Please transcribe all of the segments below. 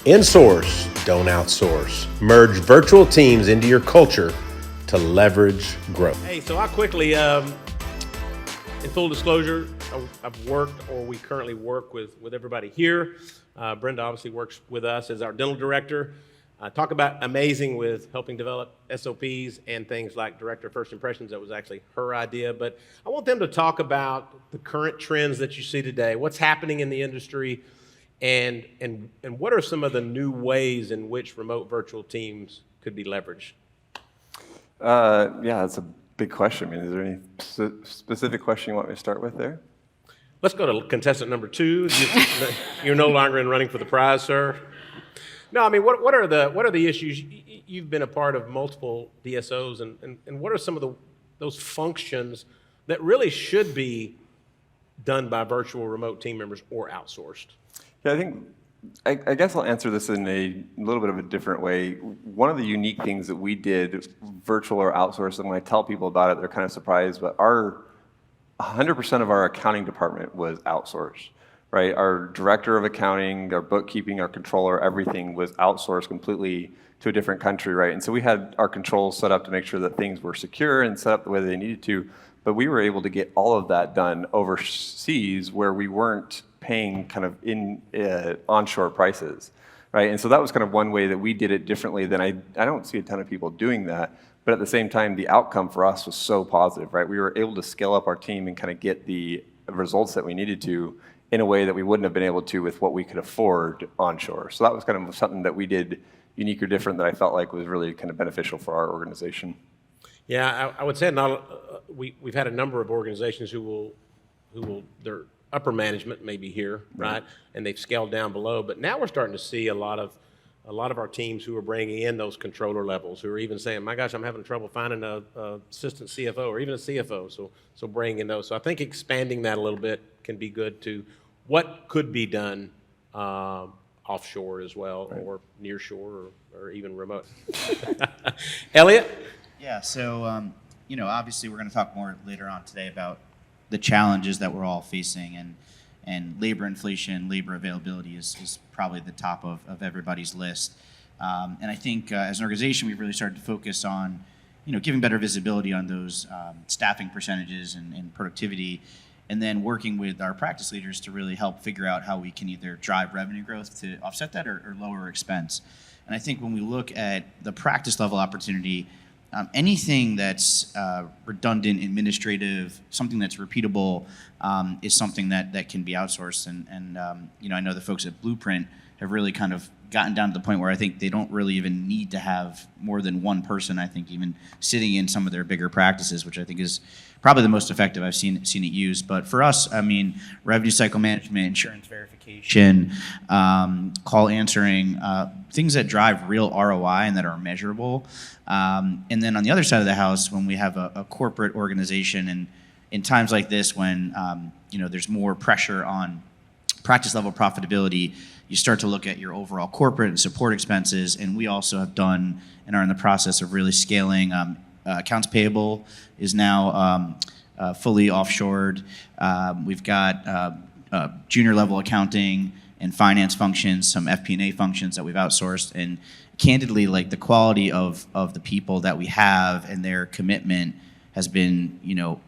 Insource, don't outsource. Merge virtual teams into your culture to leverage growth. Hey, so I quickly, in full disclosure, I've worked, or we currently work with everybody here. Brenda obviously works with us as our dental director. Talk about amazing with helping develop SOPs and things like Director of First Impressions. That was actually her idea. But I want them to talk about the current trends that you see today, what's happening in the industry, and what are some of the new ways in which remote virtual teams could be leveraged? Yeah, that's a big question. I mean, is there any specific question you want me to start with there? Let's go to contestant number 2. You're no longer in running for the prize, sir. No, I mean, what are the issues? You've been a part of multiple DSOs, and what are some of those functions that really should be done by virtual remote team members or outsourced? Yeah, I guess I'll answer this in a little bit of a different way. One of the unique things that we did, virtual or outsourced, and when I tell people about it, they're kind of surprised, but 100% of our accounting department was outsourced, right? Our director of accounting, our bookkeeping, our controller, everything was outsourced completely to a different country, right? And so we had our controls set up to make sure that things were secure and set up the way they needed to, but we were able to get all of that done overseas where we weren't paying kind of in onshore prices, right? And so that was kind of one way that we did it differently than I don't see a ton of people doing that, but at the same time, the outcome for us was so positive, right? We were able to scale up our team and kind of get the results that we needed to in a way that we wouldn't have been able to with what we could afford onshore. So that was kind of something that we did unique or different that I felt like was really kind of beneficial for our organization. Yeah, I would say we've had a number of organizations who will their upper management may be here, right? And they've scaled down below, but now we're starting to see a lot of our teams who are bringing in those controller levels, who are even saying, my gosh, I'm having trouble finding a assistant CFO or even a CFO, so bringing in those. So I think expanding that a little bit can be good to what could be done offshore as well, right, or near shore, or even remote. Elliot? Yeah, so obviously we're going to talk more later on today about the challenges that we're all facing, and labor inflation, labor availability is probably the top of everybody's list. And I think as an organization, we've really started to focus on, giving better visibility on those staffing percentages and productivity, and then working with our practice leaders to really help figure out how we can either drive revenue growth to offset that or lower expense. And I think when we look at the practice level opportunity, anything that's redundant, administrative, something that's repeatable, is something that can be outsourced. And I know the folks at Blueprint have really kind of gotten down to the point where I think they don't really even need to have more than one person, I think, even sitting in some of their bigger practices, which I think is probably the most effective I've seen it used. But for us, I mean, revenue cycle management, insurance verification, call answering, things that drive real ROI and that are measurable. And then on the other side of the house, when we have a corporate organization, and in times like this when there's more pressure on practice level profitability, you start to look at your overall corporate and support expenses. And we also have done and are in the process of really scaling. Accounts payable is now fully offshored. We've got junior level accounting and finance functions, some FP&A functions that we've outsourced. And candidly, like, the quality of the people that we have and their commitment has been,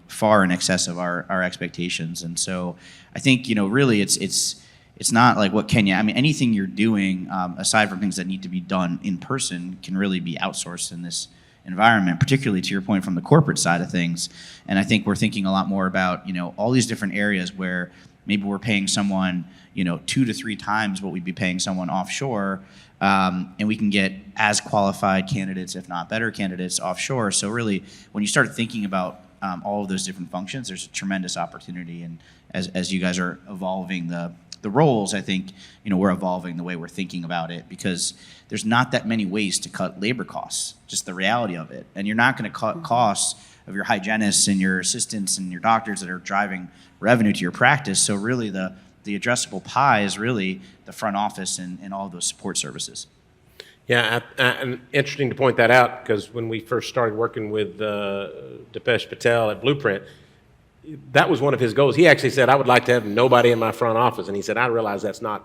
far in excess of our expectations. And so I think, really it's not like anything you're doing, aside from things that need to be done in person, can really be outsourced in this environment, particularly to your point from the corporate side of things. And I think we're thinking a lot more about, all these different areas where maybe we're paying someone, 2 to 3 times what we'd be paying someone offshore, and we can get as qualified candidates, if not better candidates, offshore. So really, when you start thinking about all of those different functions, there's a tremendous opportunity. And as you guys are evolving the roles, I think, we're evolving the way we're thinking about it, because there's not that many ways to cut labor costs, just the reality of it. And you're not going to cut costs of your hygienists and your assistants and your doctors that are driving revenue to your practice. So really the addressable pie is really the front office and all of those support services. Yeah, and interesting to point that out, because when we first started working with Dipesh Patel at Blueprint, that was one of his goals. He actually said, I would like to have nobody in my front office. And he said, I realize that's not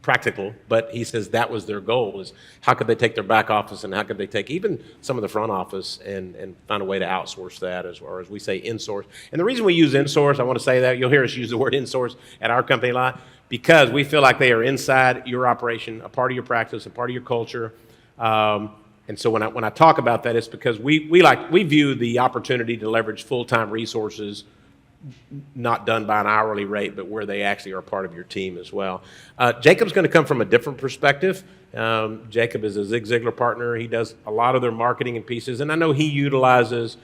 practical, but he says that was their goal, is how could they take their back office and how could they take even some of the front office and find a way to outsource that, or as we say, insource. And the reason we use insource, I want to say that, you'll hear us use the word insource at our company a lot, because we feel like they are inside your operation, a part of your practice, a part of your culture. And so when I talk about that, it's because we view the opportunity to leverage full-time resources not done by an hourly rate, but where they actually are part of your team as well. Jacob's going to come from a different perspective. Jacob is a Zig Ziglar partner. He does a lot of their marketing and pieces, and I know he utilizes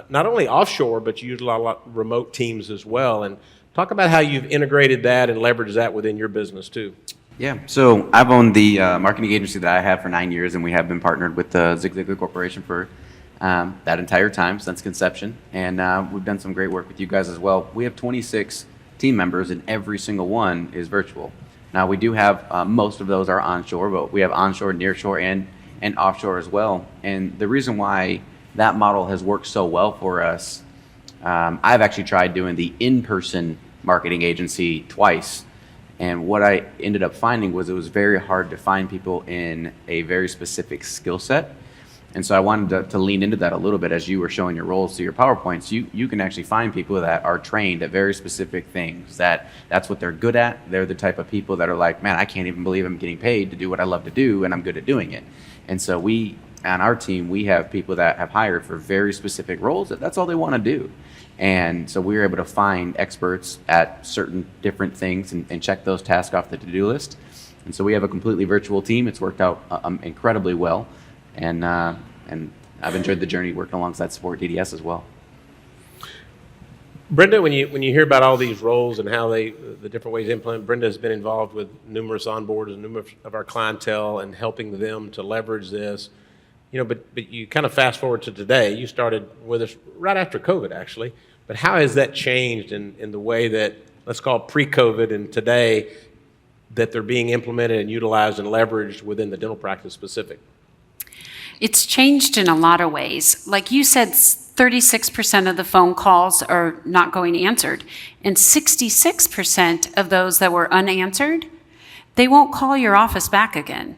not only offshore, but you utilize a lot of remote teams as well. And talk about how you've integrated that and leveraged that within your business too. Yeah, so I've owned the marketing agency that I have for 9 years, and we have been partnered with the Zig Ziglar Corporation for that entire time since conception, and we've done some great work with you guys as well. We have 26 team members, and every single one is virtual. Now, we do have, most of those are onshore, but we have onshore, nearshore, and offshore as well. And the reason why that model has worked so well for us, I've actually tried doing the in-person marketing agency twice. And what I ended up finding was it was very hard to find people in a very specific skill set. And so I wanted to lean into that a little bit as you were showing your roles to your PowerPoints. You can actually find people that are trained at very specific things, that's what they're good at. They're the type of people that are like, man, I can't even believe I'm getting paid to do what I love to do, and I'm good at doing it. And so on our team, we have people that have hired for very specific roles that's all they want to do. And so we were able to find experts at certain different things and check those tasks off the to-do list. And so we have a completely virtual team. It's worked out incredibly well. And I've enjoyed the journey working alongside Support DDS as well. Brenda, when you hear about all these roles and how the different ways to implement, Brenda has been involved with numerous onboards and numerous of our clientele and helping them to leverage this. But you kind of fast forward to today. You started with us right after COVID, actually. But how has that changed in the way that, let's call it pre-COVID and today, that they're being implemented and utilized and leveraged within the dental practice specific? It's changed in a lot of ways. Like you said, 36% of the phone calls are not going answered, and 66% of those that were unanswered, they won't call your office back again.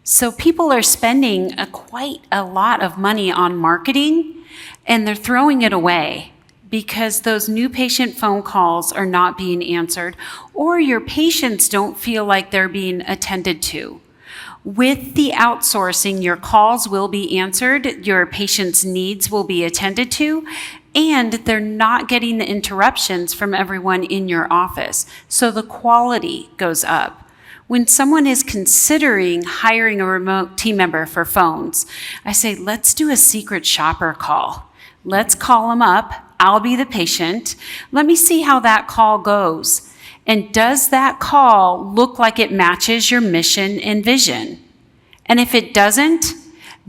So people are spending quite a lot of money on marketing, and they're throwing it away because those new patient phone calls are not being answered, or your patients don't feel like they're being attended to. With the outsourcing, your calls will be answered, your patients' needs will be attended to, and they're not getting the interruptions from everyone in your office. So the quality goes up. When someone is considering hiring a remote team member for phones, I say, let's do a secret shopper call. Let's call them up. I'll be the patient. Let me see how that call goes. And does that call look like it matches your mission and vision? And if it doesn't,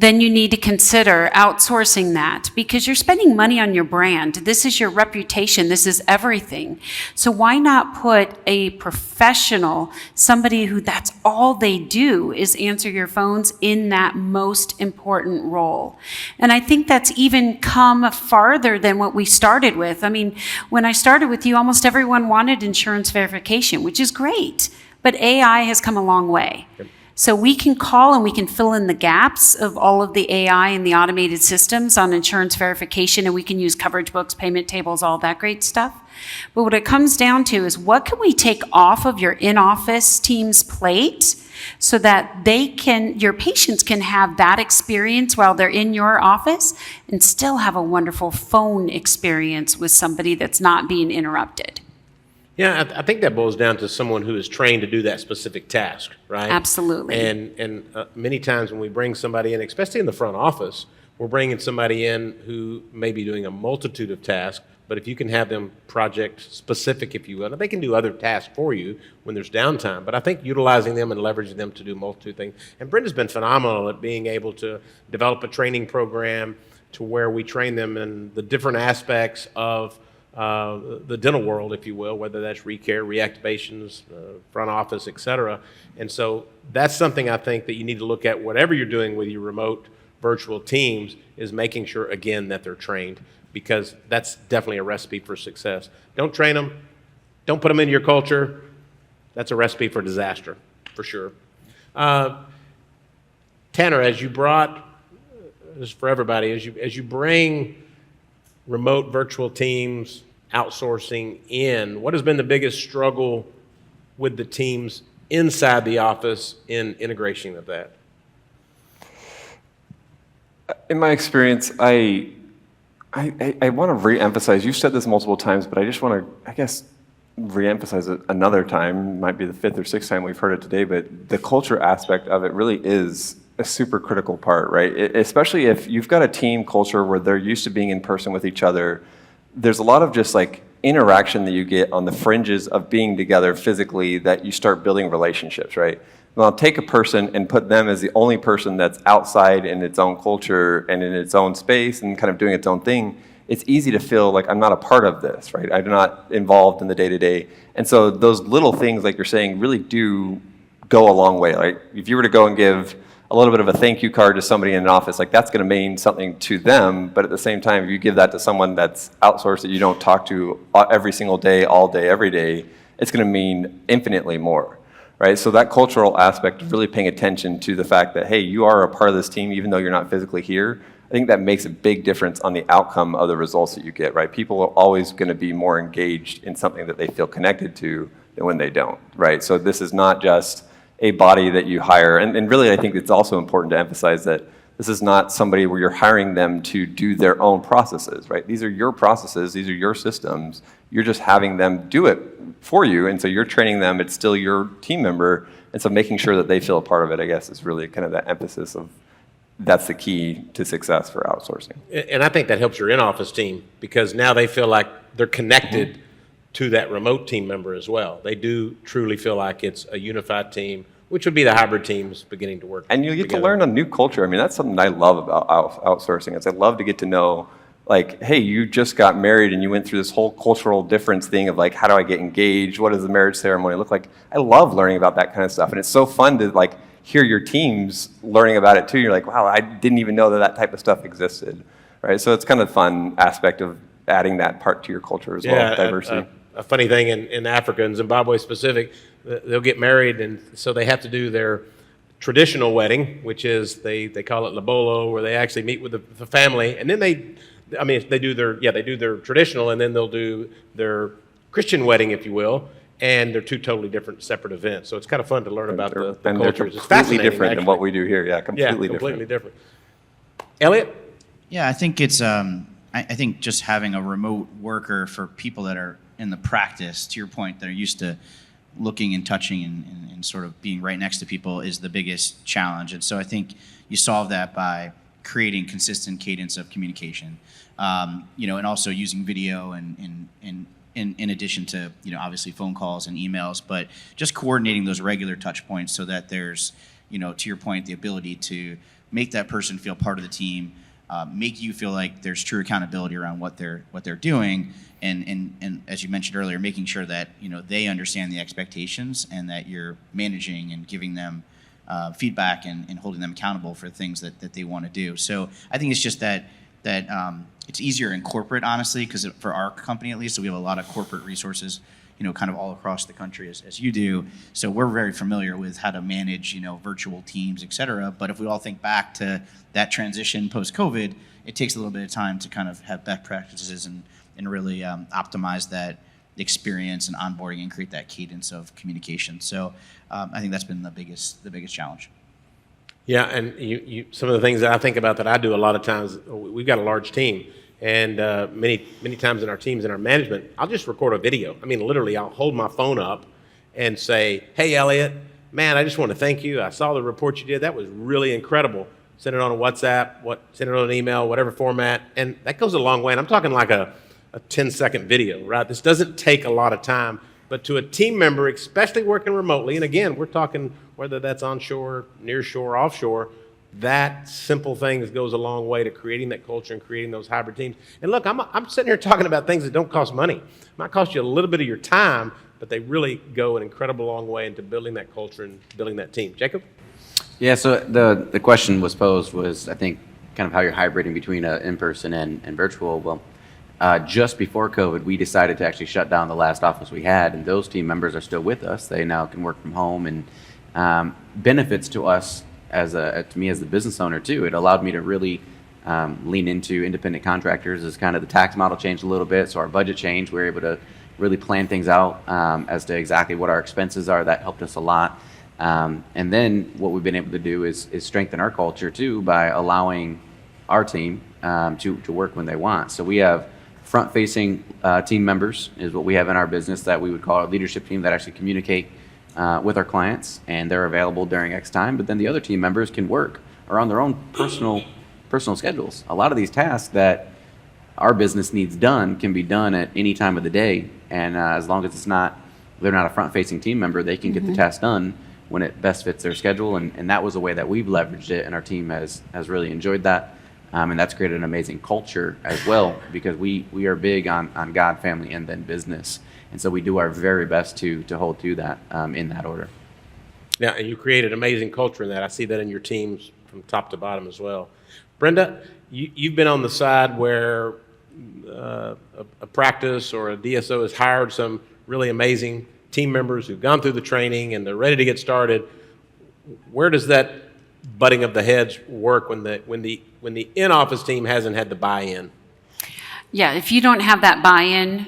then you need to consider outsourcing that because you're spending money on your brand. This is your reputation. This is everything. So why not put a professional, somebody who that's all they do is answer your phones in that most important role? And I think that's even come farther than what we started with. I mean, when I started with you, almost everyone wanted insurance verification, which is great, but AI has come a long way. Yep. So we can call and we can fill in the gaps of all of the AI and the automated systems on insurance verification, and we can use coverage books, payment tables, all that great stuff. But what it comes down to is what can we take off of your in-office team's plate so that your patients can have that experience while they're in your office and still have a wonderful phone experience with somebody that's not being interrupted. Yeah, I think that boils down to someone who is trained to do that specific task, right? Absolutely. And many times when we bring somebody in, especially in the front office, we're bringing somebody in who may be doing a multitude of tasks, but if you can have them project specific, if you will, they can do other tasks for you when there's downtime. But I think utilizing them and leveraging them to do multitude things. And Brenda's been phenomenal at being able to develop a training program to where we train them in the different aspects of the dental world, if you will, whether that's recare, reactivations, front office, et cetera. And so that's something I think that you need to look at, whatever you're doing with your remote virtual teams, is making sure, again, that they're trained, because that's definitely a recipe for success. Don't train them. Don't put them into your culture. That's a recipe for disaster for sure. Tanner, as you brought, this is for everybody, as you bring remote virtual teams, outsourcing in, what has been the biggest struggle with the teams inside the office in integration of that? In my experience, I want to re-emphasize, you've said this multiple times, but I just want to, I guess, re-emphasize it another time. Might be the 5th or 6th time we've heard it today, but the culture aspect of it really is a super critical part, right? Especially if you've got a team culture where they're used to being in person with each other. There's a lot of just like interaction that you get on the fringes of being together physically that you start building relationships, right? Well, take a person and put them as the only person that's outside in its own culture and in its own space and kind of doing its own thing. It's easy to feel like I'm not a part of this, right? I'm not involved in the day-to-day. And so those little things, like you're saying, really do go a long way. Like if you were to go and give a little bit of a thank you card to somebody in an office, like that's going to mean something to them. But at the same time, if you give that to someone that's outsourced that you don't talk to every single day, all day, every day, it's going to mean infinitely more, right? So that cultural aspect of really paying attention to the fact that, hey, you are a part of this team, even though you're not physically here, I think that makes a big difference on the outcome of the results that you get, right? People are always going to be more engaged in something that they feel connected to than when they don't, right? So this is not just a body that you hire. And really, I think it's also important to emphasize that this is not somebody where you're hiring them to do their own processes, right? These are your processes. These are your systems. You're just having them do it for you. And so you're training them. It's still your team member. And so making sure that they feel a part of it, I guess, is really kind of that emphasis of that's the key to success for outsourcing. And I think that helps your in-office team because now they feel like they're connected to that remote team member as well. They do truly feel like it's a unified team, which would be the hybrid teams beginning to work And you get together. to learn a new culture. I mean, that's something I love about outsourcing. Is I love to get to know, like, hey, you just got married and you went through this whole cultural difference thing of like, how do I get engaged? What does the marriage ceremony look like? I love learning about that kind of stuff. And it's so fun to like hear your teams learning about it too. You're like, wow, I didn't even know that that type of stuff existed, right? So it's kind of a fun aspect of adding that part to your culture as well, diversity. A funny thing in Africa and Zimbabwe specific, they'll get married and so they have to do their traditional wedding, which is they call it Lobolo, where they actually meet with the family, and then they do their traditional, and then they'll do their Christian wedding, if you will, and they're two totally different separate events. So it's kind of fun to learn about the and they're cultures. It's completely fascinating, different than actually. what we do here. Yeah, completely different. Elliot? Yeah, I think it's, I think just having a remote worker for people that are in the practice, to your point, that are used to looking and touching and sort of being right next to people is the biggest challenge. And so I think you solve that by creating consistent cadence of communication, and also using video and in addition to, obviously phone calls and emails, but just coordinating those regular touch points so that there's, to your point, the ability to make that person feel part of the team, make you feel like there's true accountability around what they're doing, and as you mentioned earlier, making sure that they understand the expectations and that you're managing and giving them feedback and holding them accountable for things that they want to do. So I think it's just that it's easier in corporate, honestly, because for our company at least, so we have a lot of corporate resources, kind of all across the country as you do. So we're very familiar with how to manage, virtual teams, et cetera. But if we all think back to that transition post-COVID, it takes a little bit of time to kind of have best practices and really optimize that experience and onboarding and create that cadence of communication. So I think that's been the biggest challenge. Yeah, and you some of the things that I think about that I do a lot of times, we've got a large team, and many times in our teams, in our management, I'll just record a video. I mean, literally, I'll hold my phone up and say, hey, Elliot, man, I just want to thank you. I saw the report you did. That was really incredible. Send it on a WhatsApp, send it on an email, whatever format, and that goes a long way. And I'm talking like a 10-second video, right? This doesn't take a lot of time, but to a team member, especially working remotely, and again, we're talking whether that's onshore, nearshore, offshore, that simple thing goes a long way to creating that culture and creating those hybrid teams. And look, I'm sitting here talking about things that don't cost money. It might cost you a little bit of your time, but they really go an incredible long way into building that culture and building that team. Jacob? Yeah, so the question was posed was, I think, kind of how you're hybriding between in-person and virtual. Well, just before COVID, we decided to actually shut down the last office we had, and those team members are still with us. They now can work from home and benefits to us to me as the business owner too. It allowed me to really lean into independent contractors as kind of the tax model changed a little bit, so our budget changed. We were able to really plan things out as to exactly what our expenses are. That helped us a lot. And then what we've been able to do is strengthen our culture too by allowing our team to work when they want. So we have front-facing team members is what we have in our business that we would call our leadership team that actually communicate with our clients, and they're available during X time. But then the other team members can work or on their own personal schedules. A lot of these tasks that our business needs done can be done at any time of the day, and as long as they're not a front-facing team member, they can get the task done when it best fits their schedule, and that was a way that we've leveraged it, and our team has really enjoyed that, and that's created an amazing culture as well, because we are big on God, family, and then business, and so we do our very best to hold to that in that order. Yeah, and you created amazing culture in that. I see that in your teams from top to bottom as well. Brenda, you've been on the side where a practice or a DSO has hired some really amazing team members who've gone through the training and they're ready to get started. Where does that butting of the heads work when the in-office team hasn't had the buy-in? Yeah, if you don't have that buy-in,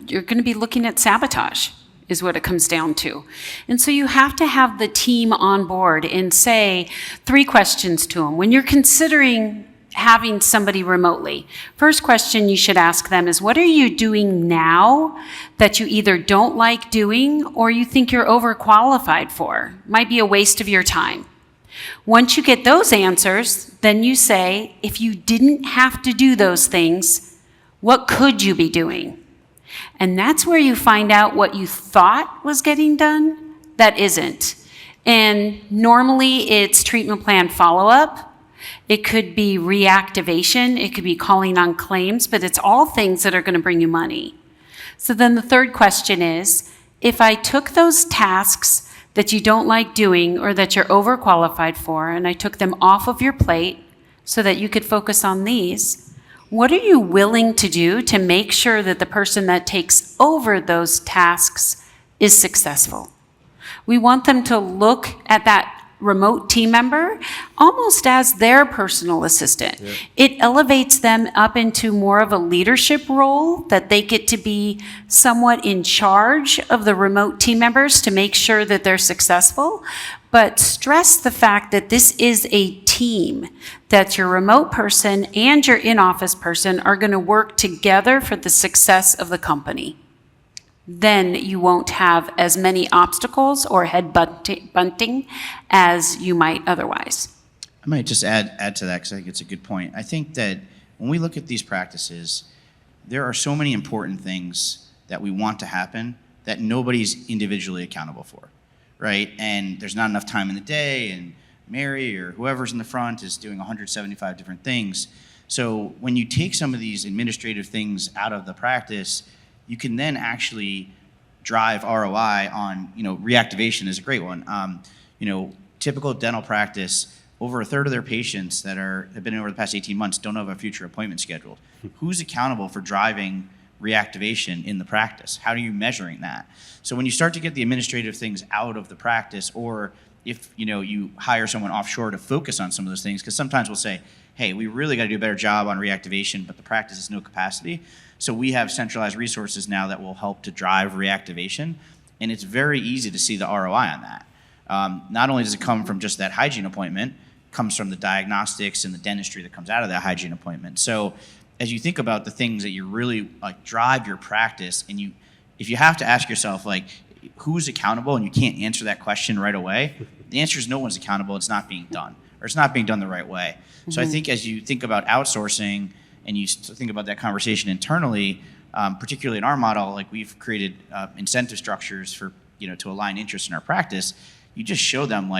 you're going to be looking at sabotage, is what it comes down to. And so you have to have the team on board and say 3 questions to them. When you're considering having somebody remotely, first question you should ask them is, what are you doing now that you either don't like doing or you think you're overqualified for? Might be a waste of your time. Once you get those answers, then you say, if you didn't have to do those things, what could you be doing? And that's where you find out what you thought was getting done that isn't. And normally it's treatment plan follow-up. It could be reactivation. It could be calling on claims, but it's all things that are going to bring you money. So then the third question is, if I took those tasks that you don't like doing or that you're overqualified for, and I took them off of your plate so that you could focus on these, what are you willing to do to make sure that the person that takes over those tasks is successful? We want them to look at that remote team member almost as their personal assistant. Yeah. It elevates them up into more of a leadership role, that they get to be somewhat in charge of the remote team members to make sure that they're successful. But stress the fact that this is a team, that your remote person and your in-office person are going to work together for the success of the company. Then you won't have as many obstacles or head bunting as you might otherwise. I might just add to that because I think it's a good point. I think that when we look at these practices, there are so many important things that we want to happen that nobody's individually accountable for, right? And there's not enough time in the day, and Mary or whoever's in the front is doing 175 different things. So when you take some of these administrative things out of the practice, you can then actually drive ROI on, reactivation is a great one. Typical dental practice, over a third of their patients that have been in over the past 18 months don't have a future appointment scheduled. Who's accountable for driving reactivation in the practice? How are you measuring that? So when you start to get the administrative things out of the practice, or if you hire someone offshore to focus on some of those things, because sometimes we'll say, hey, we really got to do a better job on reactivation, but the practice has no capacity. So we have centralized resources now that will help to drive reactivation, and it's very easy to see the ROI on that. Not only does it come from just that hygiene appointment, it comes from the diagnostics and the dentistry that comes out of that hygiene appointment. So as you think about the things that you really drive your practice, and if you have to ask yourself who's accountable, and you can't answer that question right away, the answer is no one's accountable. It's not being done, or it's not being done the right way. Mm-hmm. So I think as you think about outsourcing and you think about that conversation internally, particularly in our model, we've created incentive structures for to align interests in our practice. You just show them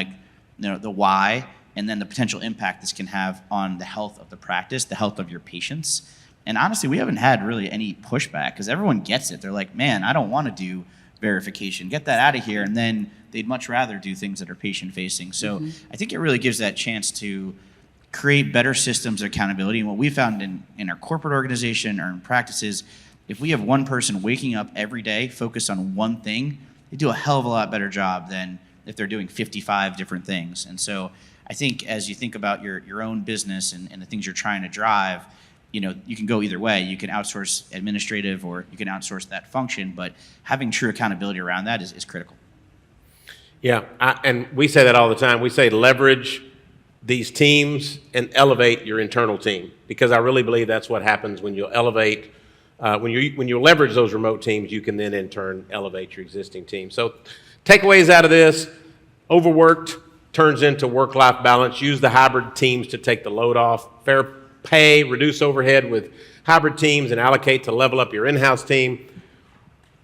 the why, and then the potential impact this can have on the health of the practice, the health of your patients. And honestly, we haven't had really any pushback because everyone gets it. They're like, man, I don't want to do verification. Get that out of here. And then they'd much rather do things that are patient-facing. So I think it really gives that chance to create better systems of accountability. And what we found in our corporate organization or in practices, if we have one person waking up every day focused on one thing, they do a hell of a lot better job than if they're doing 55 different things. And so I think as you think about your own business and the things you're trying to drive, you can go either way. You can outsource administrative or you can outsource that function, but having true accountability around that is critical. Yeah, and we say that all the time. We say leverage these teams and elevate your internal team, because I really believe that's what happens when you elevate, when you leverage those remote teams, you can then in turn elevate your existing team. So takeaways out of this: overworked turns into work-life balance. Use the hybrid teams to take the load off. Fair pay, reduce overhead with hybrid teams, and allocate to level up your in-house team.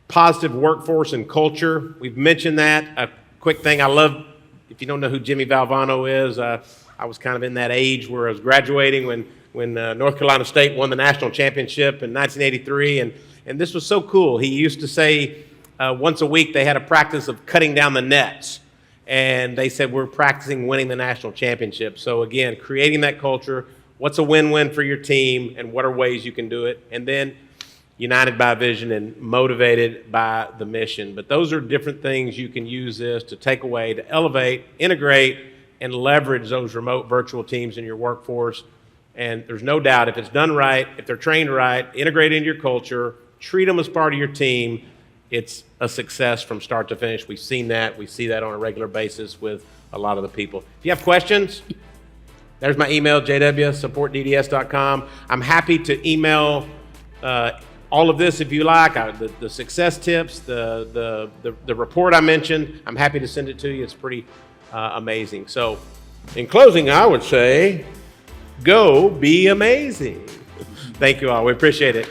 Positive workforce and culture. We've mentioned that. A quick thing I love, if you don't know who Jimmy Valvano is, I was kind of in that age where I was graduating when North Carolina State won the national championship in 1983, and this was so cool. He used to say once a week they had a practice of cutting down the nets, and they said we're practicing winning the national championship. So again, creating that culture. What's a win-win for your team, and what are ways you can do it? And then united by vision and motivated by the mission. But those are different things you can use this to take away, to elevate, integrate, and leverage those remote virtual teams in your workforce. And there's no doubt, if it's done right, if they're trained right, integrated into your culture, treat them as part of your team, it's a success from start to finish. We've seen that. We see that on a regular basis with a lot of the people. If you have questions, there's my email, jw@supportdds.com. I'm happy to email all of this if you like, the success tips, the report I mentioned. I'm happy to send it to you. It's pretty amazing. So in closing, I would say, go be amazing. Thank you all. We appreciate it.